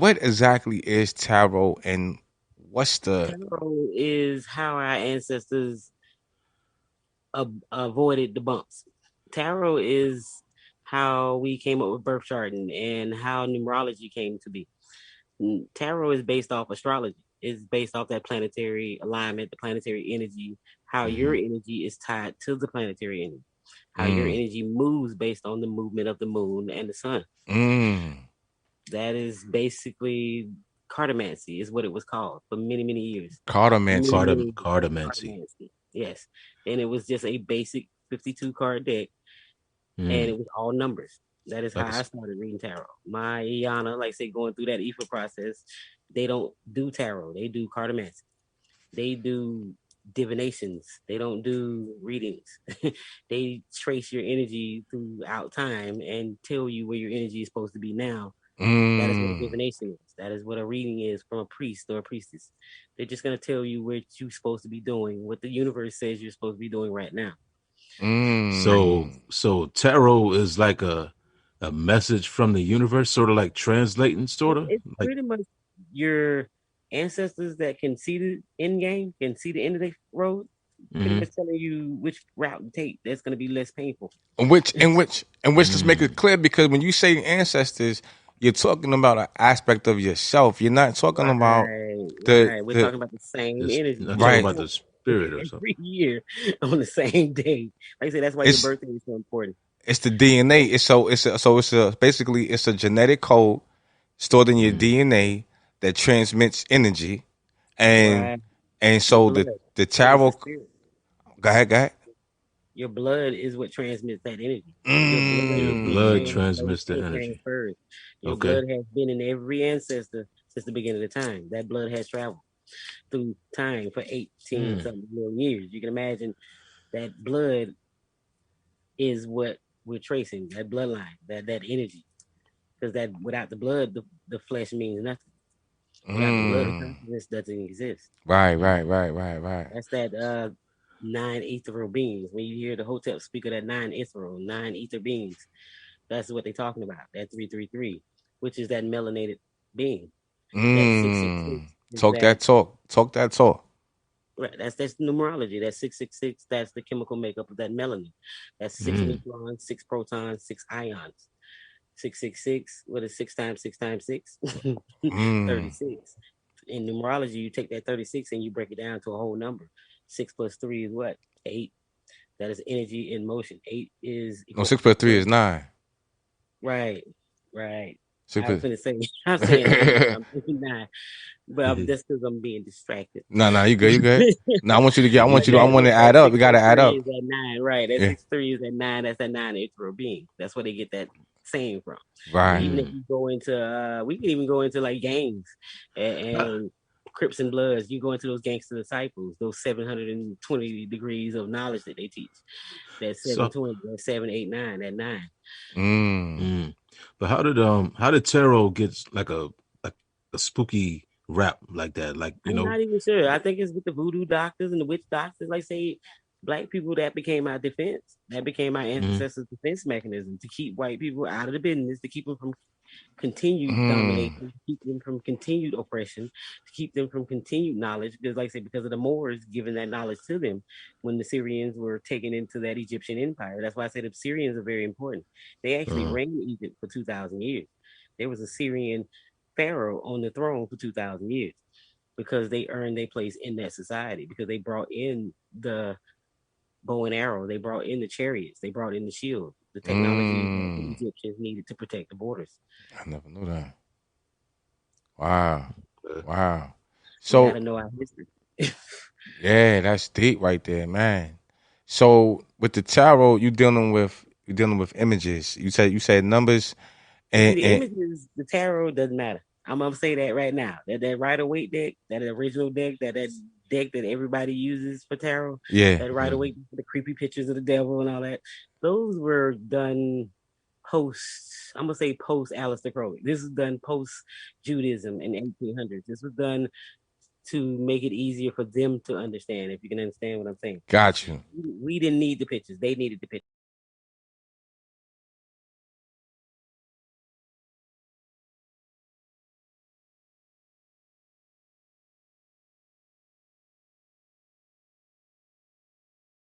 what exactly is tarot, and what's the Tarot is how our ancestors avoided the bumps. Tarot is how we came up with birth charting and how numerology came to be. Tarot is based off astrology. It's based off that planetary alignment, the planetary energy, how your Mm-hmm. energy is tied to the planetary energy, how your mm, energy moves based on the movement of the moon and the sun. mm, That is basically cartomancy, is what it was called for many, many years. Many, cartomancy? many Cartomancy. cartomancy. Yes. And it was just a basic 52 card deck, and Mm. it was all numbers. That is how Like a I s- started reading tarot. My Iana, like say, going through that Ifa process, they don't do tarot. They do cartomancy. They do divinations. They don't do readings. They trace your energy throughout time and tell you where your energy is supposed to be now. That is what a Mm, divination is. That is what a reading is from a priest or a priestess. They're just going to tell you what you're supposed to be doing, what the universe says you're supposed to be doing right now. so mm. so tarot is like a message from the universe, sort of like translating, sort of It's like. pretty much your ancestors that can see the end game, can see the end of the road, pretty Mm-hmm. much telling you which route to take that's going to be less painful. Let's make it clear, because when you say ancestors, you're talking about an aspect of yourself. You're not talking about Right, the right. We're the talking about the same This energy. I'm You're talking right, about born the spirit or something. every year on the same day. Like I said, that's why your it's birthday is so important. it's the DNA. It's a it's a genetic code stored in your Mm-hmm. DNA that transmits energy, and Right. Your so blood. the Blood is the tarot. spirit. Go ahead. Your blood is what transmits that energy. Your blood Your is what blood Mm. translates transmits the and energy. transfers. Your Okay. blood has been in every ancestor since the beginning of time. That blood has traveled through time for 18 Mm. something million years. You can imagine that blood is what we're tracing, that bloodline, that energy. Because that without the blood, the flesh means nothing. Without the blood, the Mm. consciousness doesn't exist. Right. That's that nine ethereal beings. When you hear the hotel speak of that nine ethereal, nine ether beings, that's what they're talking about. That 333, which is that melanated being. That 666 Mm. is that Talk that talk. right. That's numerology. That 666. That's the chemical makeup of that melanin. That's six Mm. neutrons, six protons, six ions. 666. What is six times six times six? Mm. 36. In numerology, you take that 36 and you break it down to a whole number. Six plus three is what? Eight. That is energy in motion. Eight is No, equal 6 + 3 to is 9. right, right. Six I was plus. gonna say I'm saying eight, but I'm thinking nine. But that's because I'm being distracted. No, you good. You good. No, You I good? want to That add up. six We got to plus add three is up. that nine, right? That Yeah. six three is that nine. That's that nine ethereal being. That's where they get that saying from. Right. Even if Mm. you go into, we can even go into like gangs Ah, and Crips and Bloods. You go into those gangster disciples, those 720 degrees of knowledge that they teach. That so 720, that 789, that nine. Mm. mm. But how did tarot get like a spooky rap like that? Like, I'm not even sure. I think it's with the voodoo doctors and the witch doctors. Like say, black people that became our defense. That became our mm, ancestors' defense mechanism to keep white people out of the business, to keep them from continued Mm. domination, to keep them from continued oppression, to keep them from continued knowledge. Because, like I said, because of the Moors giving that knowledge to them when the Syrians were taken into that Egyptian empire. That's why I said the Syrians are very important. They actually uh, reigned Egypt for 2,000 years. There was a Syrian pharaoh on the throne for 2,000 years because they earned their place in that society because they brought in the bow and arrow, they brought in the chariots, they brought in the shield, the technology that the Mm. Egyptians needed to protect the borders. I never knew that. Wow. uh, Wow. We got to So know our history. yeah, that's deep right there, man. So with the tarot, you dealing with images. You said numbers See, and the images, the tarot doesn't matter. I'm gonna say that right now. That Rider Waite deck, that original deck, that deck that everybody uses for tarot, yeah. that Rider mm, Waite, the creepy pictures of the devil and all that. Those were done post. I'm gonna say post Aleister Crowley. This is done post Judaism in 1800s. This was done to make it easier for them to understand. If you can understand what I'm saying, Got you. we didn't need the pictures; they needed the pictures.